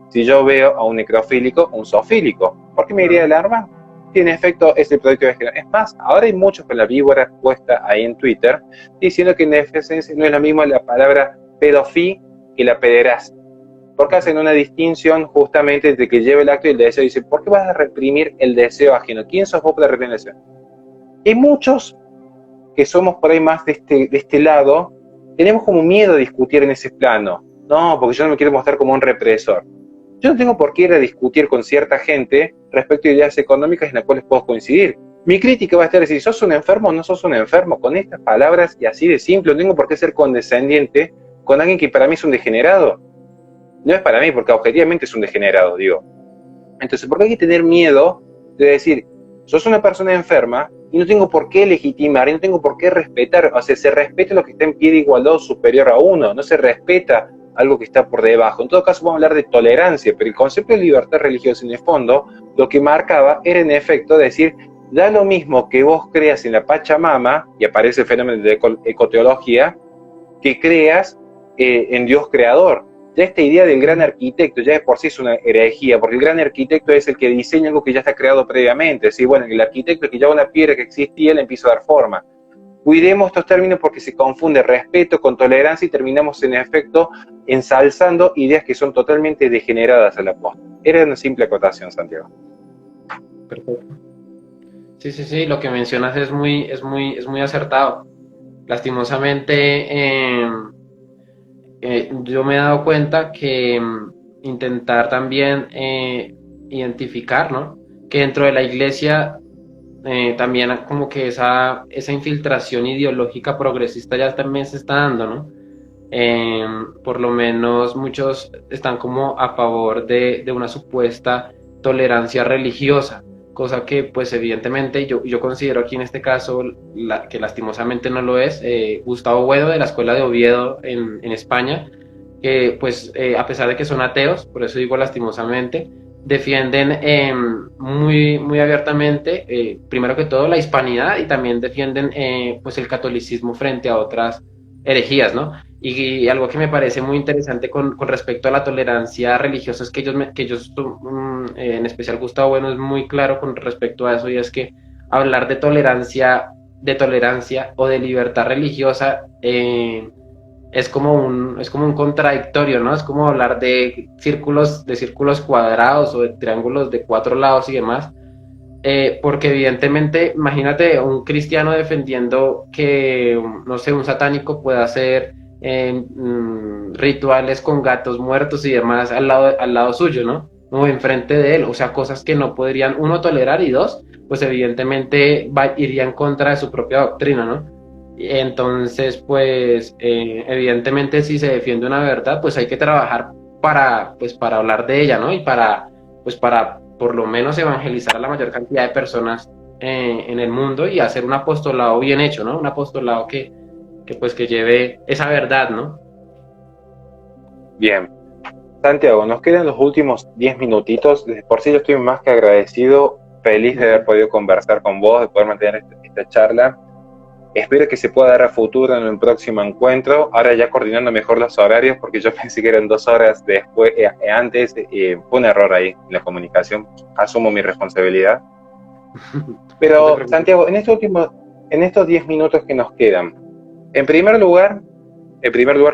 si yo veo a un necrofílico o un zoofílico. ¿Por qué me iría a alarmar? Si en efecto es el proyecto de vida ajeno. Es más, ahora hay muchos con la víbora puesta ahí en Twitter diciendo que en esencia no es lo mismo la palabra pedofí que la pederastia, porque hacen una distinción justamente de que lleva el acto y el deseo. Y dicen, ¿por qué vas a reprimir el deseo ajeno? ¿Quién sos vos para reprimir el deseo? Y muchos que somos por ahí más de este lado, tenemos como miedo a discutir en ese plano. No, porque yo no me quiero mostrar como un represor. Yo no tengo por qué ir a discutir con cierta gente respecto a ideas económicas en las cuales puedo coincidir. Mi crítica va a estar si sos un enfermo o no sos un enfermo, con estas palabras y así de simple. No tengo por qué ser condescendiente con alguien que para mí es un degenerado. No es para mí, porque objetivamente es un degenerado, digo. Entonces, ¿por qué hay que tener miedo de decir, sos una persona enferma y no tengo por qué legitimar y no tengo por qué respetar. O sea, se respeta lo que está en pie de igualdad o superior a uno, no se respeta algo que está por debajo. En todo caso, vamos a hablar de tolerancia, pero el concepto de libertad religiosa, en el fondo, lo que marcaba era, en efecto, decir, da lo mismo que vos creas en la Pachamama, y aparece el fenómeno de ecoteología, que creas en Dios creador. Ya esta idea del gran arquitecto ya de por sí es una herejía, porque el gran arquitecto es el que diseña algo que ya está creado previamente. Es decir, bueno, el arquitecto que lleva una piedra que existía le empieza a dar forma. Cuidemos estos términos porque se confunde respeto con tolerancia y terminamos en efecto ensalzando ideas que son totalmente degeneradas a la posta. Era una simple acotación, Santiago. Perfecto. Sí, lo que mencionas es muy acertado. Lastimosamente, yo me he dado cuenta que intentar también identificar, ¿no? Que dentro de la iglesia también como que esa infiltración ideológica progresista ya también se está dando, ¿no? Por lo menos muchos están como a favor de una supuesta tolerancia religiosa, cosa que pues evidentemente yo considero aquí en este caso que lastimosamente no lo es. Gustavo Buedo de la Escuela de Oviedo en España, que pues a pesar de que son ateos, por eso digo lastimosamente, defienden muy abiertamente, primero que todo, la hispanidad y también defienden pues el catolicismo frente a otras herejías, ¿no? Y algo que me parece muy interesante con respecto a la tolerancia religiosa es que ellos en especial Gustavo Bueno, es muy claro con respecto a eso, y es que hablar de tolerancia o de libertad religiosa es como un contradictorio, ¿no? Es como hablar de círculos cuadrados o de triángulos de 4 lados y demás. Porque evidentemente, imagínate un cristiano defendiendo que, no sé, un satánico pueda hacer rituales con gatos muertos y demás al lado suyo, ¿no? O enfrente de él, o sea, cosas que no podrían, uno, tolerar, y dos, pues evidentemente iría en contra de su propia doctrina, ¿no? Entonces, pues, evidentemente si se defiende una verdad, pues hay que trabajar para hablar de ella, ¿no? Y para por lo menos evangelizar a la mayor cantidad de personas en el mundo y hacer un apostolado bien hecho, ¿no? Un apostolado que lleve esa verdad, ¿no? Bien. Santiago, nos quedan los últimos 10 minutitos. Por sí yo estoy más que agradecido, feliz de haber podido conversar con vos, de poder mantener esta charla. Espero que se pueda dar a futuro en un próximo encuentro, ahora ya coordinando mejor los horarios, porque yo pensé que eran 2 horas después, antes, fue un error ahí en la comunicación, asumo mi responsabilidad. Pero no, Santiago, en estos 10 minutos que nos quedan, en primer lugar,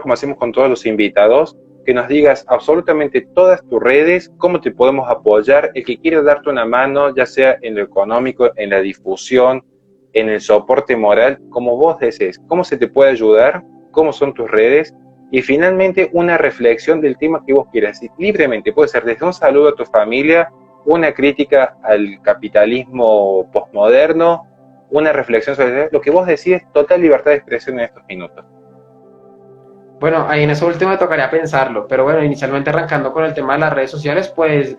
como hacemos con todos los invitados, que nos digas absolutamente todas tus redes, cómo te podemos apoyar, el que quiera darte una mano, ya sea en lo económico, en la difusión, en el soporte moral, como vos desees, cómo se te puede ayudar, cómo son tus redes, y finalmente una reflexión del tema que vos quieras, y libremente, puede ser desde un saludo a tu familia, una crítica al capitalismo postmoderno, una reflexión sobre lo que vos decides, total libertad de expresión en estos minutos. Bueno, ahí en eso último me tocaría pensarlo, pero bueno, inicialmente arrancando con el tema de las redes sociales, pues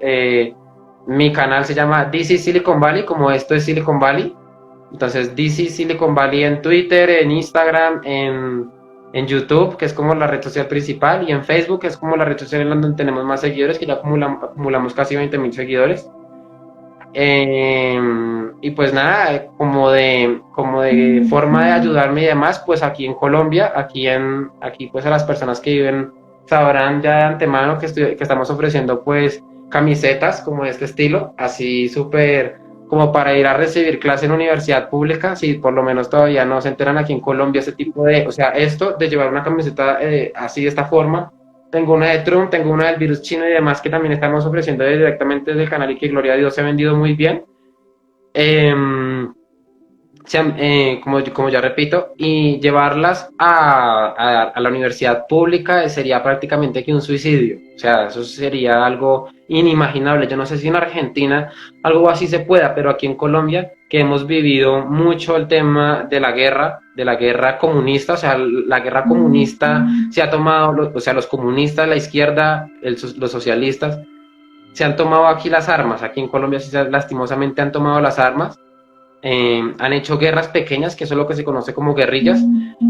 mi canal se llama This is Silicon Valley, como esto es Silicon Valley. Entonces, This is Silicon Valley en Twitter, en Instagram, en YouTube, que es como la red social principal, y en Facebook, que es como la red social en donde tenemos más seguidores, que ya acumulamos casi 20,000 seguidores. Y pues nada, como de forma de ayudarme y demás, pues aquí en Colombia, aquí pues a las personas que viven sabrán ya de antemano que estamos ofreciendo pues camisetas como de este estilo, así súper como para ir a recibir clase en universidad pública, si por lo menos todavía no se enteran aquí en Colombia ese tipo de, o sea, esto de llevar una camiseta así de esta forma. Tengo una de Trump, tengo una del virus chino y demás que también estamos ofreciendo directamente desde el canal y que, gloria a Dios, se ha vendido muy bien. Como ya repito, y llevarlas a la universidad pública sería prácticamente que un suicidio. O sea, eso sería algo inimaginable. Yo no sé si en Argentina algo así se pueda, pero aquí en Colombia, que hemos vivido mucho el tema de la guerra comunista, o sea, la guerra comunista se ha tomado, o sea, los comunistas, la izquierda, los socialistas, se han tomado aquí las armas, aquí en Colombia sí lastimosamente han tomado las armas, han hecho guerras pequeñas, que eso es lo que se conoce como guerrillas,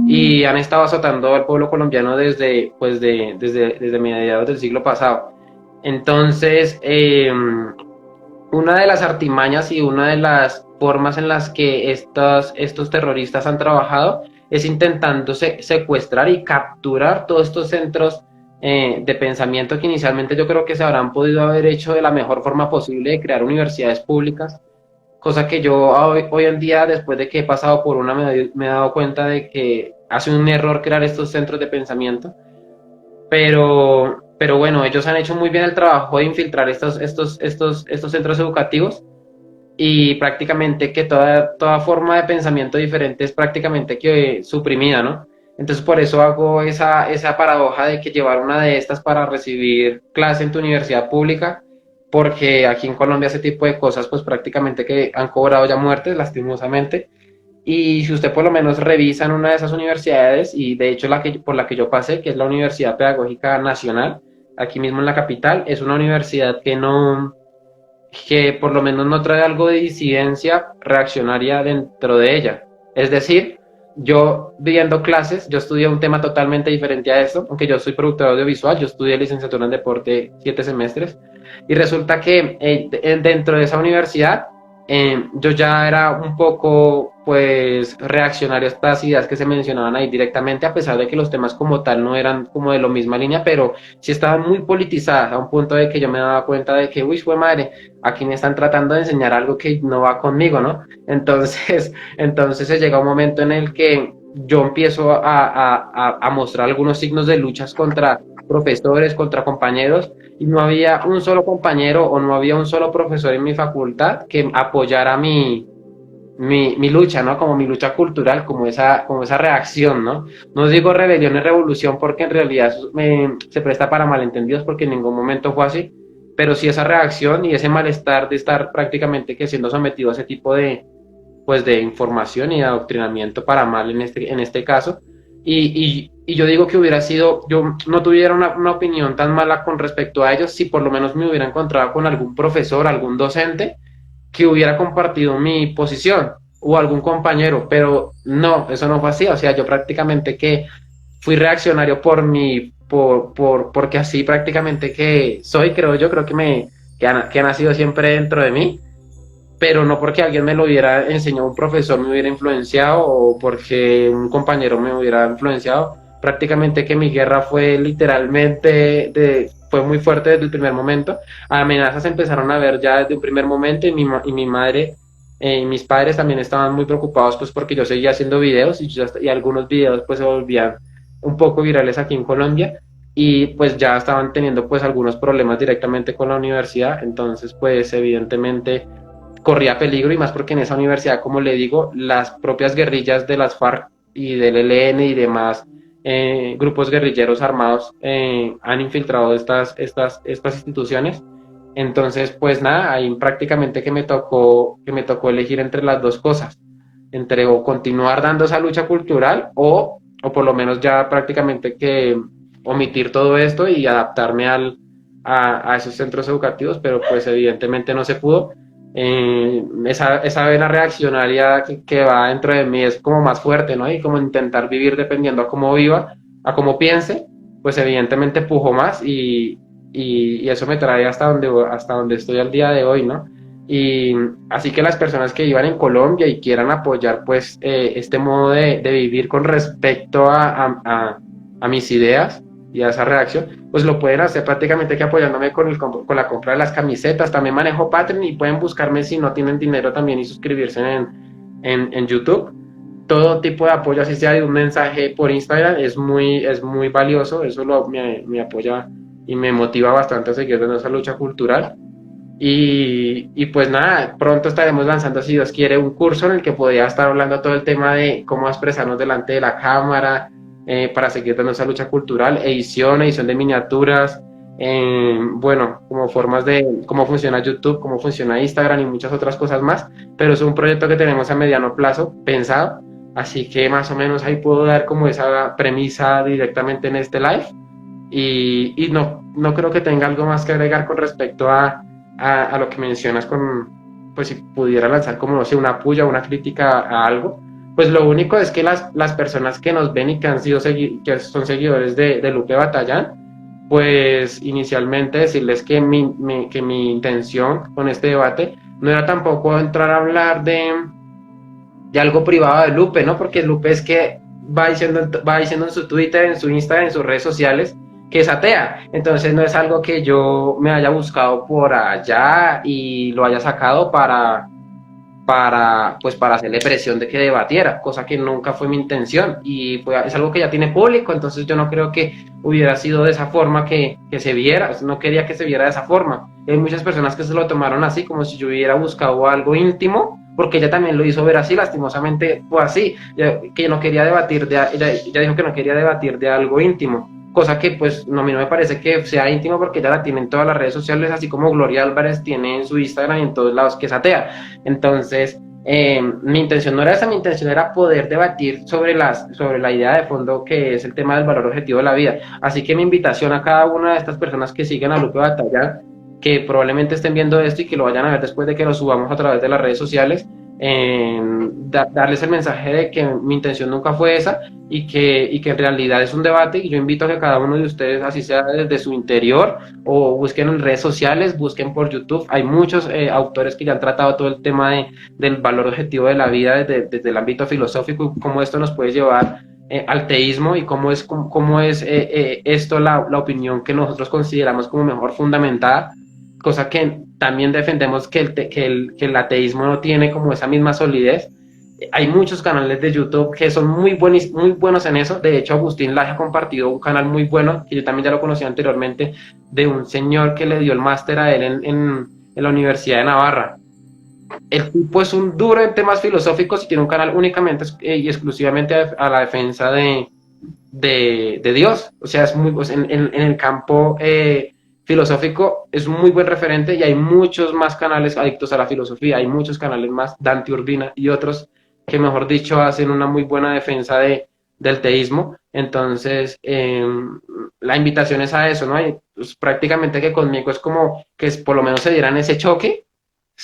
y han estado azotando al pueblo colombiano desde mediados del siglo pasado. Entonces, una de las artimañas y una de las formas en las que estos terroristas han trabajado es intentando secuestrar y capturar todos estos centros de pensamiento que inicialmente yo creo que se habrán podido haber hecho de la mejor forma posible, de crear universidades públicas, cosa que yo hoy en día, después de que he pasado por una, me he dado cuenta de que hace un error crear estos centros de pensamiento, pero bueno, ellos han hecho muy bien el trabajo de infiltrar estos centros educativos y prácticamente que toda forma de pensamiento diferente es prácticamente que suprimida, ¿no? Entonces por eso hago esa paradoja de que llevar una de estas para recibir clase en tu universidad pública, porque aquí en Colombia ese tipo de cosas pues prácticamente que han cobrado ya muertes lastimosamente, y si usted por lo menos revisa en una de esas universidades, y de hecho por la que yo pasé, que es la Universidad Pedagógica Nacional, aquí mismo en la capital, es una universidad que por lo menos no trae algo de disidencia reaccionaria dentro de ella. Es decir, yo viendo clases, yo estudié un tema totalmente diferente a esto, aunque yo soy productor audiovisual, yo estudié licenciatura en deporte 7 semestres, y resulta que dentro de esa universidad yo ya era un poco pues reaccionario a estas ideas que se mencionaban ahí directamente, a pesar de que los temas como tal no eran como de la misma línea, pero sí estaban muy politizadas a un punto de que yo me daba cuenta de que, uy, fue madre, aquí me están tratando de enseñar algo que no va conmigo, ¿no? Entonces se llega un momento en el que yo empiezo a mostrar algunos signos de luchas contra profesores, contra compañeros, y no había un solo compañero o no había un solo profesor en mi facultad que apoyara mi lucha, ¿no? Como mi lucha cultural, como esa reacción, ¿no? No digo rebelión y revolución porque en realidad se presta para malentendidos porque en ningún momento fue así, pero sí esa reacción y ese malestar de estar prácticamente que siendo sometido a ese tipo pues de información y adoctrinamiento para mal en este caso. Y yo digo que hubiera sido, yo no tuviera una opinión tan mala con respecto a ellos si por lo menos me hubiera encontrado con algún profesor, algún docente que hubiera compartido mi posición o algún compañero, pero no, eso no fue así, o sea, yo prácticamente que fui reaccionario porque así prácticamente que soy, creo yo, creo que ha nacido siempre dentro de mí, pero no porque alguien me lo hubiera enseñado, un profesor me hubiera influenciado o porque un compañero me hubiera influenciado. Prácticamente que mi guerra fue literalmente, fue muy fuerte desde el primer momento. Amenazas empezaron a ver ya desde un primer momento y mi madre y mis padres también estaban muy preocupados pues porque yo seguía haciendo videos y algunos videos pues se volvían un poco virales aquí en Colombia y pues ya estaban teniendo pues algunos problemas directamente con la universidad, entonces pues evidentemente corría peligro y más porque en esa universidad, como le digo, las propias guerrillas de las FARC y del ELN y demás grupos guerrilleros armados han infiltrado estas instituciones. Entonces, pues nada, ahí prácticamente que me tocó elegir entre las dos cosas, entre o continuar dando esa lucha cultural o por lo menos ya prácticamente que omitir todo esto y adaptarme a esos centros educativos, pero pues evidentemente no se pudo. Esa vena reaccionaria que va dentro de mí es como más fuerte, ¿no? Y como intentar vivir dependiendo a cómo viva, a cómo piense, pues evidentemente pujo más y eso me trae hasta donde estoy al día de hoy, ¿no? Y así que las personas que vivan en Colombia y quieran apoyar pues este modo de vivir con respecto a mis ideas y a esa reacción, pues lo pueden hacer prácticamente que apoyándome con la compra de las camisetas. También manejo Patreon y pueden buscarme si no tienen dinero también y suscribirse en YouTube. Todo tipo de apoyo, así sea de un mensaje por Instagram, es muy valioso. Eso me apoya y me motiva bastante a seguir en esa lucha cultural. Y pues nada, pronto estaremos lanzando, si Dios quiere, un curso en el que podría estar hablando todo el tema de cómo expresarnos delante de la cámara, para seguir dando esa lucha cultural, edición de miniaturas, bueno, como formas de cómo funciona YouTube, cómo funciona Instagram y muchas otras cosas más, pero es un proyecto que tenemos a mediano plazo pensado, así que más o menos ahí puedo dar como esa premisa directamente en este live. y no creo que tenga algo más que agregar con respecto a lo que mencionas pues si pudiera lanzar como, no sé, una puya o una crítica a algo, pues lo único es que las personas que nos ven y que que son seguidores de Lupe Batallán, pues inicialmente decirles que que mi intención con este debate no era tampoco entrar a hablar de algo privado de Lupe, ¿no? Porque Lupe es que va diciendo en su Twitter, en su Instagram, en sus redes sociales, que es atea. Entonces no es algo que yo me haya buscado por allá y lo haya sacado pues para hacerle presión de que debatiera, cosa que nunca fue mi intención. Y pues, es algo que ya tiene público, entonces yo no creo que hubiera sido de esa forma que se viera, no quería que se viera de esa forma. Hay muchas personas que se lo tomaron así, como si yo hubiera buscado algo íntimo, porque ella también lo hizo ver así, lastimosamente fue así, que no quería debatir, ella dijo que no quería debatir de algo íntimo, cosa que pues no, a mí no me parece que sea íntimo porque ella la tiene en todas las redes sociales, así como Gloria Álvarez tiene en su Instagram y en todos lados que es atea. Entonces, mi intención no era esa, mi intención era poder debatir sobre la idea de fondo que es el tema del valor objetivo de la vida. Así que mi invitación a cada una de estas personas que siguen a Lupe Batalla, que probablemente estén viendo esto y que lo vayan a ver después de que lo subamos a través de las redes sociales, darles el mensaje de que mi intención nunca fue esa y que en realidad es un debate y yo invito a que cada uno de ustedes, así sea desde su interior o busquen en redes sociales, busquen por YouTube, hay muchos autores que ya han tratado todo el tema del valor objetivo de la vida desde el ámbito filosófico y cómo esto nos puede llevar al teísmo y cómo es esto la opinión que nosotros consideramos como mejor fundamentada, cosa que también defendemos que el ateísmo no tiene como esa misma solidez. Hay muchos canales de YouTube que son muy buenos en eso. De hecho, Agustín Laje ha compartido un canal muy bueno, que yo también ya lo conocía anteriormente, de un señor que le dio el máster a él en la Universidad de Navarra. El tipo es un duro en temas filosóficos y tiene un canal únicamente y exclusivamente a la defensa de Dios. O sea, es muy, pues, en el campo filosófico es un muy buen referente y hay muchos más canales adictos a la filosofía, hay muchos canales más, Dante Urbina y otros que, mejor dicho, hacen una muy buena defensa del teísmo. Entonces, la invitación es a eso, ¿no? Y, pues, prácticamente que conmigo es como que por lo menos se dieran ese choque.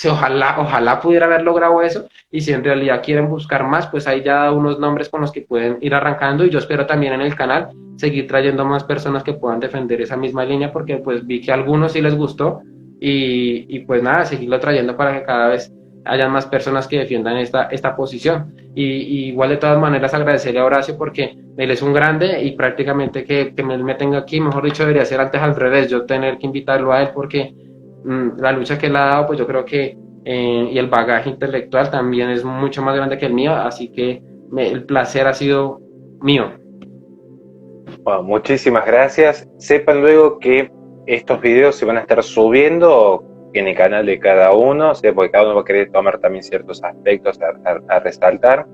Ojalá pudiera haber logrado eso, y si en realidad quieren buscar más, pues hay ya unos nombres con los que pueden ir arrancando, y yo espero también en el canal seguir trayendo más personas que puedan defender esa misma línea, porque pues vi que a algunos sí les gustó, y pues nada, seguirlo trayendo para que cada vez haya más personas que defiendan esta posición. Y igual de todas maneras agradecerle a Horacio porque él es un grande y prácticamente que me tenga aquí, mejor dicho, debería ser antes al revés, yo tener que invitarlo a él porque la lucha que él ha dado, pues yo creo que, y el bagaje intelectual también es mucho más grande que el mío, así que el placer ha sido mío. Bueno, muchísimas gracias. Sepan luego que estos videos se van a estar subiendo en el canal de cada uno, o sea, porque cada uno va a querer tomar también ciertos aspectos a resaltar.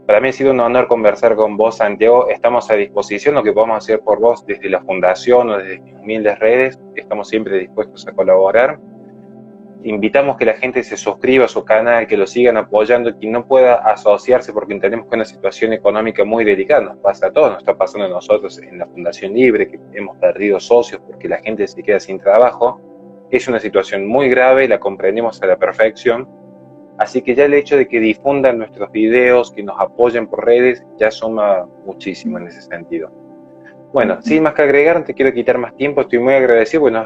Para mí ha sido un honor conversar con vos, Santiago. Estamos a disposición, lo que podamos hacer por vos desde la fundación o desde mis humildes redes. Estamos siempre dispuestos a colaborar. Invitamos que la gente se suscriba a su canal, que lo sigan apoyando, quien no pueda asociarse porque entendemos que es una situación económica muy delicada, nos pasa a todos, nos está pasando a nosotros en la Fundación Libre, que hemos perdido socios porque la gente se queda sin trabajo. Es una situación muy grave, la comprendemos a la perfección, así que ya el hecho de que difundan nuestros videos, que nos apoyen por redes, ya suma muchísimo en ese sentido. Bueno, sin más que agregar, no te quiero quitar más tiempo, estoy muy agradecido, porque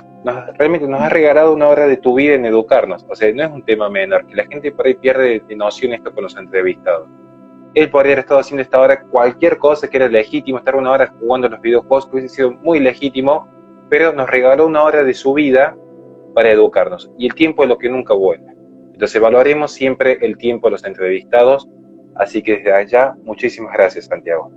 realmente nos has regalado una hora de tu vida en educarnos. O sea, no es un tema menor, que la gente por ahí pierde de noción esto con los entrevistados. Él podría haber estado haciendo esta hora cualquier cosa que era legítimo, estar una hora jugando los videojuegos, que hubiese sido muy legítimo, pero nos regaló una hora de su vida para educarnos. Y el tiempo es lo que nunca vuelve. Entonces valoremos siempre el tiempo de los entrevistados, así que desde allá, muchísimas gracias, Santiago.